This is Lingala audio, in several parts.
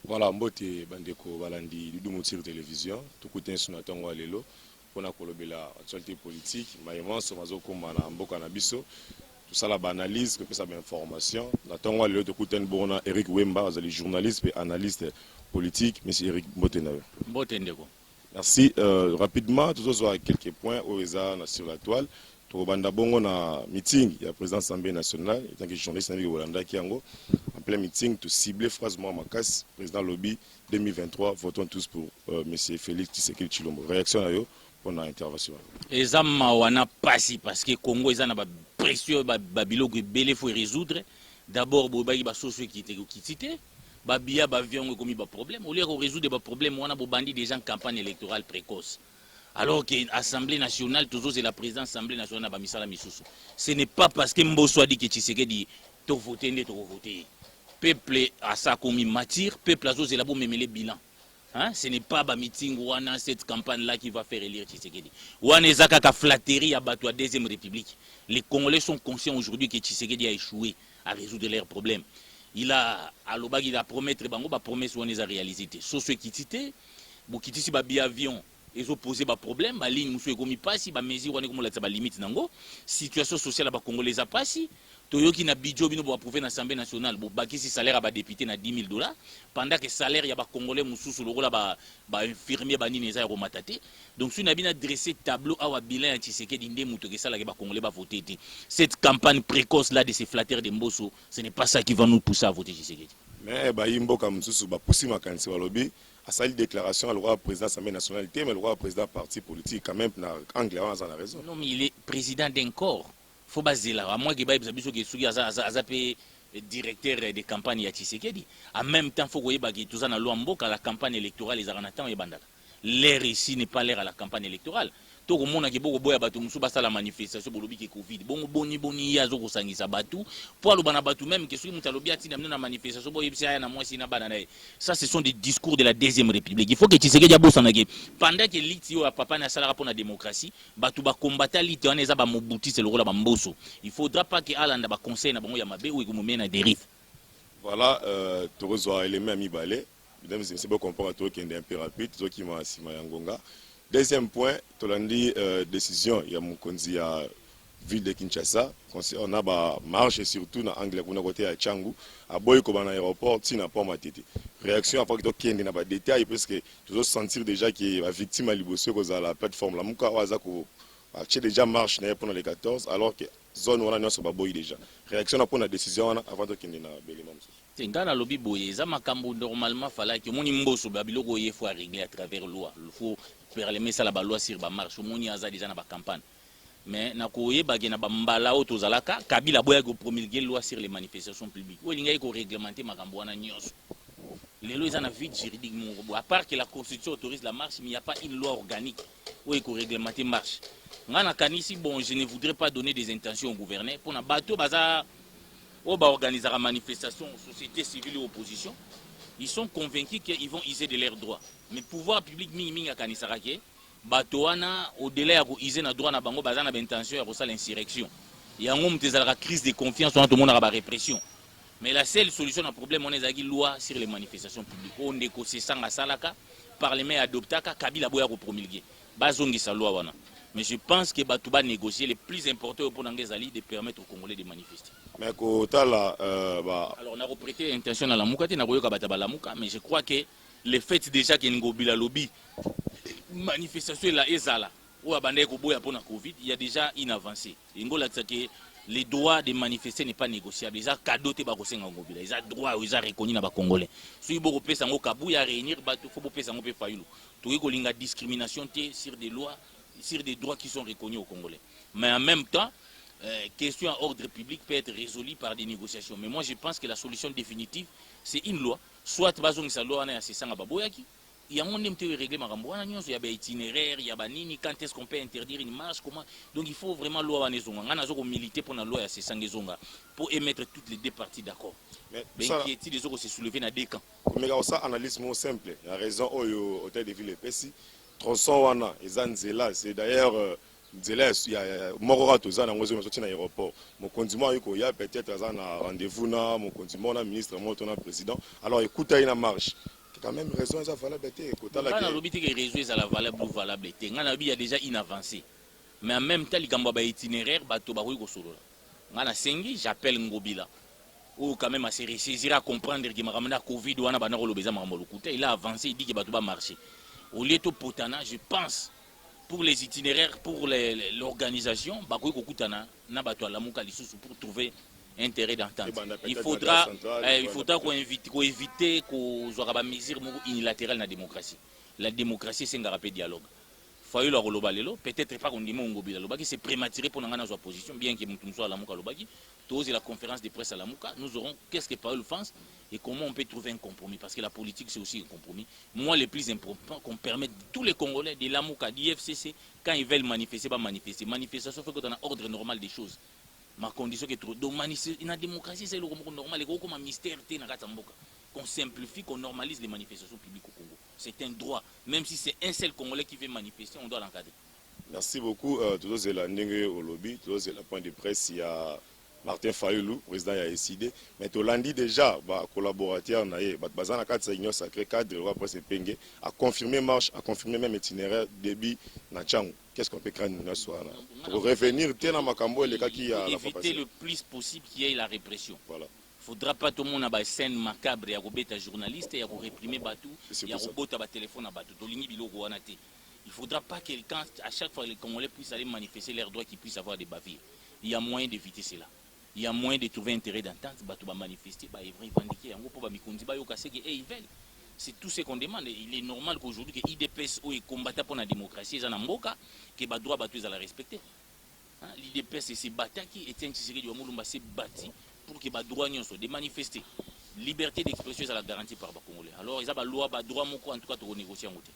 Voilà, mbote bandeko balandi du Moutir télévision, tout côté sur notre lelo pour la actualité politique, mais immense mazo koma na mboka na biso, tout ça la analyse que ça information. Natangwa lelo tout côté bona Eric Wemba, les journaliste et analyste politique, monsieur Eric Mbotenawe. Mbote ndeko. Merci. Rapidement, tout ça quelques points au sur la toile. Banda bongo na meeting ya président de l'Assemblée nationale en tant que journaliste na Holanda qui en plein meeting to cibler phrasement Makas président lobby 2023 votons tous pour monsieur Félix Tshisekedi Tshilombo. Réaction à yo pour l'intervention. Ezama wana pasi parce que Congo ezana ba pression ba biloko belé faut résoudre. D'abord bobaki ba socio qui était cité ba bia ba avion comme ba problème au lieu de résoudre ba problème wana bo bandi déjà en campagne électorale précoce. Alors que l'Assemblée nationale, toujours c'est la présidence de l'Assemblée nationale, ce n'est pas parce que Mbosso a dit que Tshisekedi a voté, il a voté. Peuple a ça comme matière, peuple a c'est là pour mémêler bilan. Hein? Ce n'est pas un meeting ou cette campagne-là qui va faire élire Tshisekedi. Ouane Zaka flatterie à Batou à Deuxième République. Les Congolais sont conscients aujourd'hui que Tshisekedi a échoué à résoudre leurs problèmes. Il a promis la promesse où on a réalisé. Sur ce qui était, Boukiti si babi avion. Ils ont posé des problèmes, la ligne nous comme passi, ba mesure on comme la limite nango, situation sociale ba congolais a passi, toyoki na bidjo bino pour approuver dans l'Assemblée nationale, bo baki si salaire ba député na $10,000 pendant que salaire ya ba congolais mususu loko la ba infirmier ba nini za matate. Donc si na bina dressé tableau awa bilan ya Tshisekedi ndé muto ke sala ke ba congolais ba voter. Cette campagne précoce là de ces flatteurs de Mbosso, ce n'est pas ça qui va nous pousser à voter Tshisekedi. Mais ba yimbo comme mususu ba poussi makanisi ba lobby à sa déclaration à le roi président de l'Assemblée nationale, mais le roi président parti politique, quand même, Anglais, on a raison. Non, mais il est président d'un corps. Il faut baser là. À moins qu'il y ait directeur de campagne à Tshisekedi. En même temps, il faut que tout ça dans la campagne électorale, les Aranatans et Bandala. L'air ici n'est pas l'air à la campagne électorale. Tout le monde a beaucoup de bateaux, la manifestation pour le Covid. Bon, boni, yazo ko sangisa bateau. Pour le bateau même, que celui qui a la manifestation, ça, ce sont des discours de la Deuxième République. Il faut que Tshisekedi Abou Sanagé, pendant que l'Itio a papa na sala pour la démocratie, bateau va combattre l'Itio en eza ba mobuti c'est le rôle de Mbosso. Il faudra pas que Alanda ba conseil na bango ya mabe ou que mumé na dérive. Voilà, tu reçois les mêmes balais. Mesdames et messieurs, comprendre toi qui est un peu rapide, toi qui m'a sima yangonga. Deuxième point, tu l'as dit, décision, il y a mon conduit à ville de Kinshasa, on a une marche surtout dans l'anglais, on a côté à Tchangou, à Boyko, dans l'aéroport, tu n'as pas ma tête. Réaction après que tu as des détails, parce que tu dois sentir déjà que la victime a libéré la plateforme. La Mouka Wazako a déjà marche pendant les 14, alors que zone où on a sur Baboy déjà. Réaction après la décision avant de qu'il y ait c'est dans le lobby boye, ça m'a normalement fallait que mon imbosso babiloko il faut régler à travers loi. Il faut permettre ça la loi sur la marche, mon y a déjà dans la campagne. Mais na koye bagena bambala auto zalaka kabila boya go promulguer loi sur les manifestations publiques. Ou linga ko réglementer makambo wana nyonso. Les lois en vide juridique à part que la constitution autorise la marche, mais il n'y a pas une loi organique où il faut réglementer marche. Ngana kanisi bon, je ne voudrais pas donner des intentions au gouvernement pour na bateau bazar au organiser la manifestation, société civile et opposition, ils sont convaincus qu'ils vont user de leurs droits. Mais le pouvoir public, au-delà de user nos droits, ils ont l'intention de faire l'insurrection. Il y a une crise de confiance, tout le monde a la répression. Mais la seule solution au problème, c'est une loi sur les manifestations publiques. On négocie ça, le Parlement adopté, Kabila Boya promulgué. Bazongi loi. Mais je pense que Batouba négocier le plus important pour Nangezali de permettre aux Congolais de manifester. Mais alors on a reprêté intention à la Mouka, mais je crois que le fait déjà qu'il y a un lobby, manifestation là, il y a déjà une avancée. Les droits de manifester n'est pas négociable. Ils ont cadeau de Ngobila. Ils ont droit, ils ont reconnu dans les Congolais. Si vous avez un kabou, il y a réunir, il faut que vous fassiez une discrimination sur des lois, sur des droits qui sont reconnus aux Congolais. Mais en même temps, question à ordre public peut être résolue par des négociations. Mais moi, je pense que la solution définitive, c'est une loi. Soit la loi il y a un règlement, il y a des itinéraires, il y a des nini, quand est-ce qu'on peut interdire une marche, comment. Donc il faut vraiment loi militer pour la loi pour émettre toutes les deux parties d'accord. Mais qui des autres se soulever dans deux camps. Mais ça, analyse simple. Il y a raison au hôtel de ville Pessi. Tronçon c'est d'ailleurs il y a Morora Tozana, on est à l'aéroport. Mon condiment, il y a peut-être un rendez-vous, mon condiment, ministre, mon président. Alors écoutez, il y a une marche. quand même raison est valable ngana lobi te que réseau est valable ou valable te ngana bi y a déjà une avancée mais en même temps likambo ba itinéraire bato ba ko solola ngana sengi j'appelle Ngobila ou quand même à se ressaisir à comprendre que makamana Covid wana bana ko lobeza makambo lokuta il a avancé il dit que bato ba marcher au lieu to potana je pense pour les itinéraires pour l'organisation bakoy ko kutana na bato alamuka lisusu pour trouver intérêt d'entente. Il faudra qu'on éviter qu'on soit pas mesure unilatérale dans la démocratie. La démocratie c'est un rappel dialogue. Faut le rolobalelo peut-être pas qu'on dit mon Ngobila lobaki c'est prématuré pour n'anga dans position bien que mutu soit la muka lobaki tous la conférence de presse à la muka nous aurons qu'est-ce que Paul pense et comment on peut trouver un compromis parce que la politique c'est aussi un compromis. Moi le plus important qu'on permette tous les Congolais de la muka d'IFCC quand ils veulent manifester pas manifester manifestation fait qu'on a ordre normal des choses. Ma condition est trop. Donc, la démocratie, c'est le normal. Et comme un mystère, qu'on simplifie, qu'on normalise les manifestations publiques au Congo. C'est un droit. Même si c'est un seul Congolais qui veut manifester, on doit l'encadrer. Merci beaucoup. Toujours c'est la Ndenge au lobby, toujours c'est la point de presse. Il y a Martin Fayoulou, président de SID. Mais tu l'as dit déjà, collaborateur, Bazana 4 Union Sacré, cadre de loi presse Penge, a confirmé marche, a confirmé même itinéraire débit Nachang. Qu'est-ce qu'on peut craindre ce soir pour revenir dans Makambo et les cas qui a éviter le plus possible qu'il y ait la répression. Voilà. Il ne faudra pas tout le monde avoir une scène macabre et à journaliste et à réprimer Batou et à roboter à téléphone à Batou. Il ne faudra pas que quand à chaque fois les Congolais puissent aller manifester leurs droits qu'ils puissent avoir des bavures. Il y a moyen d'éviter cela. Il y a moyen de trouver intérêt d'entente. Batou va manifester, va revendiquer. En gros, pour Mikondi, ils veulent. C'est tout ce qu'on demande. Il est normal qu'aujourd'hui, que l'IDPS ou combattant pour la démocratie, ils ont que les droits battus à la respecter. L'IDPS c'est battu qui est un tisseré du Amoulumba c'est bâti pour que les droits soient de manifester. Liberté d'expression est la garantie par les Congolais. Alors, ils ont la loi, les droits, en tout cas, de renégocier en côté.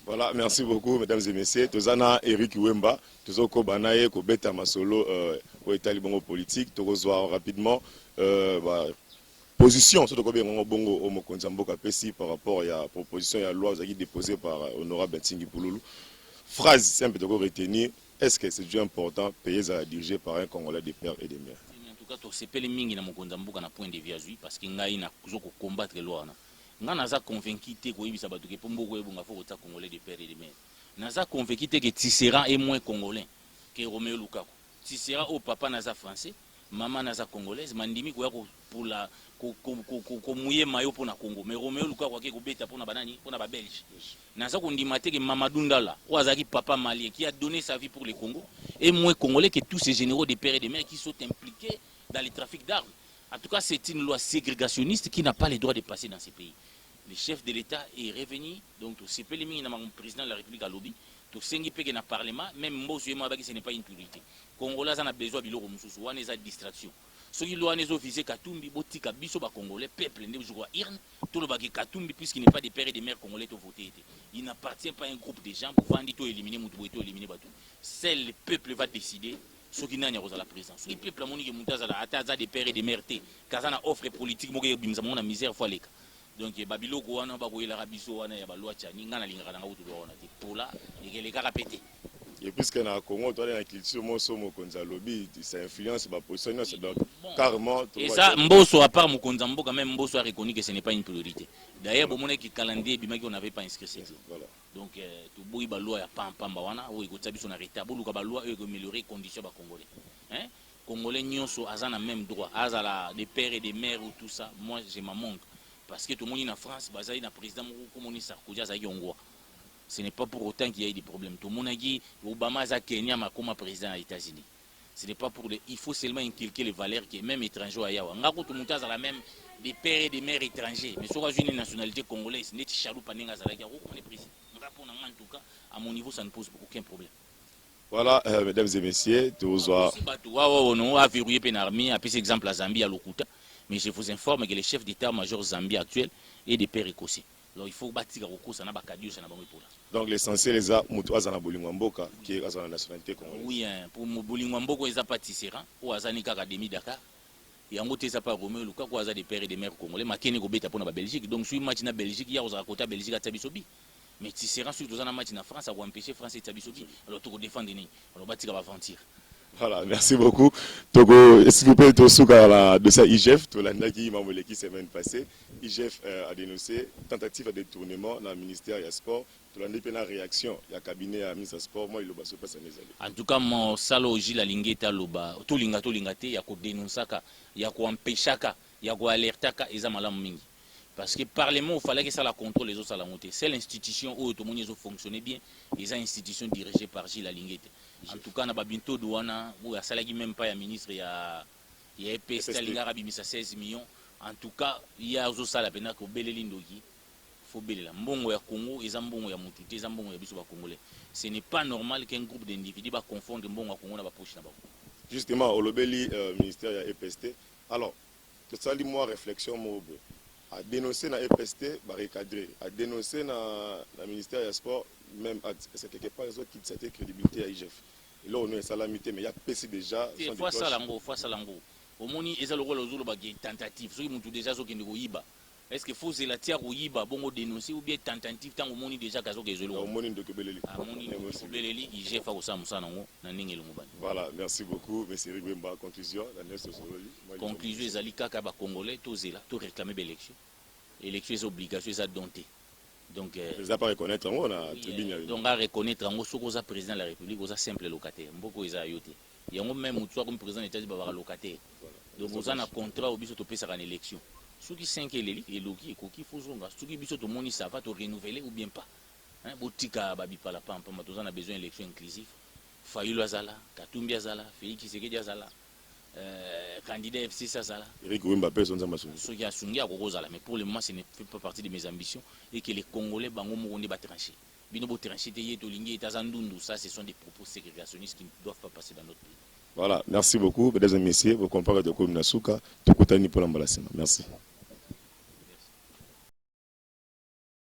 Voilà, merci beaucoup, mesdames et messieurs. Tozana Eric Wemba, Tozoko Banaye, Kobeta Masolo, au État libre politique, Togozoa rapidement. Position surtout comme bongo au Mokonzamboka Pessi par rapport à la proposition et à la loi déposée par honorable Bentingi Pouloulou. Phrase simple de retenir, est-ce que c'est important payer à diriger par un Congolais de père et de mère? En tout cas, c'est pas le mingi na Mokonzamboka na point de vue parce que ngai na kuzoko combattre la loi na. Nga naza convaincu te ko yibisa batu ke pomboko ebonga fo kota Congolais de père et de mère. Naza convaincu te que Tisserand est moins congolais que Roméo Lukaku. Tisserand au papa naza français, maman naza congolaise, mandimi ko ya pour la ko mouiller maillot pour na Congo. Mais Roméo Lukaku ko beta pour na banani, pour na ba Belge. Naza ko ndima te que Mamadou Ndala, ou azaki papa malien qui a donné sa vie pour le Congo, est moins congolais que tous ces généraux de père et de mère qui sont impliqués dans les trafics d'armes. En tout cas, c'est une loi ségrégationniste qui n'a pas le droit de passer dans ces pays. Le chef de l'État est revenu, donc c'est pas le président de la République à lobby, donc c'est un na parlement, même moi ce n'est pas une priorité. Congolais en a besoin de l'eau, on a des distractions. Ceux qui l'ont officier Katumbi, Botika, Biso, Congolais, peuple, ne joue Irne, tout le bagage Katumbi, puisqu'il n'est pas des pères et des mères congolais qui ont voté. Il n'appartient pas à un groupe de gens pour vendre tout éliminer, tout éliminer, tout. Seul le peuple va décider. Ceux qui n'ont pas la présence. Ceux qui peuple moni qui montent à des pères et des mères, quand on offre politique, moi qui la misère fois les. Donc Babilo Goana, Bagoy l'Arabiso, Wana Yabaloa Tchani, Ngana Lingara pour là, et les gars répétés. Et puisque dans le Congo, tu as une culture, moi, lobby, ça influence ma position, c'est donc carrément. Et ça, Mbosso, à part Mokonzambo, quand même, Mbosso a reconnu que ce n'est pas une priorité. D'ailleurs, bon, qui calendrier, on n'avait pas inscrit ça. Voilà. Donc, tout le monde a loi, Pamba, où il y a un arrêté, il y a loi, il y a améliorer les conditions des Congolais. Hein? Congolais, nous avons le même droit. Des pères et des mères ou tout ça, moi, je m'en manque. Parce que tout le monde en France, il y a un président comme Sarkozy, il y a un Hongrois. Ce n'est pas pour autant qu'il y ait des problèmes. Tout le monde a dit Obama a Kenya comme président des États-Unis. Ce n'est pas pour il faut seulement inculquer les valeurs qui est même étranger à Yawa. Tout le monde a la même des pères et des mères étrangers. Mais si on a une nationalité congolaise, c'est Chalou Panenga Zalaka, on est président. En tout cas, à mon niveau, ça ne pose aucun problème. Voilà, mesdames et messieurs, tous on a verrouillé une armée, après exemple à Zambie, à Lokuta. Mais je vous informe que le chef d'état-major Zambie actuel est des pères écossais. Alors il faut bâtir au ça n'a pas cadio, ça n'a pas pour là. Donc l'essentiel les a Moutouazana Bolingwamboka qui est la nationalité congolaise. Oui, pour Bolingwamboka ils a pas Tisserand ou Azanika Académie Dakar. Et en gros ils a pas Roméo Lukaku a des pères et des mères congolais, mais Kenya Gobeta pour la Belgique. Donc sur match na Belgique, il y a aux côté Belgique à Tabisobi. Mais Tisserand sur dans un match na France a empêché France et Tabisobi. Alors tout défendre ni. Alors bâtir va aventir. Voilà, merci beaucoup. Togo, s'il vous plaît, Tosuka, la dossier IGF, Tolandaki, Mamoleki, semaine passée. IGF a dénoncé tentative de détournement dans le ministère des Sports. Tolandaki, une réaction. Il y a un cabinet à ministre des Sports. Moi, il ne passe pas ça. En tout cas, mon saloji la lingeta loba, tout lingate, il y a ko dénonçaka, il y a ko empêchaka, il y a ko alertaka, et ça malam mingi. Parce que parlement, il fallait que ça la contrôle les autres à la montée. C'est l'institution où tout le monde fonctionné bien, et c'est une institution dirigée par Gilles Lingete. En tout cas, on a bientôt douana, où il y a même pas un ministre, il y a EPST, il y a 16 millions. En tout cas, il y a aussi ça la peine que Belélindogi, faut Beléla. Mbongo ya Congo, et Zambongo ya Moutouté, Zambongo ya Bissouba Congolais. Ce n'est pas normal qu'un groupe d'individus va confondre Mbongo à Congo et Poche. Justement, au Lobeli, ministère de EPST. Alors, tout ça, moi, réflexion, à dénoncer dans EPST, barricadrer, à dénoncer dans le ministère des Sports, même c'est quelque part les autres qui cette crédibilité à IGF. Et là, on est salamité, mais il y a PC déjà. C'est fois ça l'ango. Au moins, il y a le rôle de tentative. Ceux qui ont déjà ce qui ne goïba. Est-ce qu'il faut la tiare ou yiba bon dénoncer ou bien tentative tant au monde déjà kazo ke zolo. Au monde de Kobeleli. À mon niveau, Kobeleli, IGF a aussi musa nango na ninge le mobile. Voilà, merci beaucoup. Monsieur Rigwemba, conclusion. Conclusion, les alika kaba congolais, tous zéla, tous réclamer l'élection. Élection est obligatoire, c'est dompté. Donc, ils pas reconnaître en haut, donc à reconnaître en haut, ce qu'on a président de la République, on a simple locataire. Beaucoup ils a yoté. Il y a même où toi comme président de l'État, il va avoir locataire. Donc on a un contrat au biso topé ça en élection. Ceux qui 5 éléli et loki et koki faut zonga. Ceux qui biso to moni ça va te renouveler ou bien pas. Hein, botika babi pala pampa, mais on a besoin d'élection inclusive. Fayulu azala, Katumbi azala, Félix Tshisekedi azala. Candidat FC Sazala. Eric Wimba personne n'a ceux qui a sungi à Rosala, mais pour le moment, ce ne fait pas partie de mes ambitions et que les Congolais bango moronde ba trancher. Bino bo trancher te yeto lingi etazandundu, ça ce sont des propos ségrégationnistes qui ne doivent pas passer dans notre pays. Voilà, merci beaucoup mesdames et messieurs, vous comparez de Koum Nasuka, Tokotani pour l'emballassement. Merci.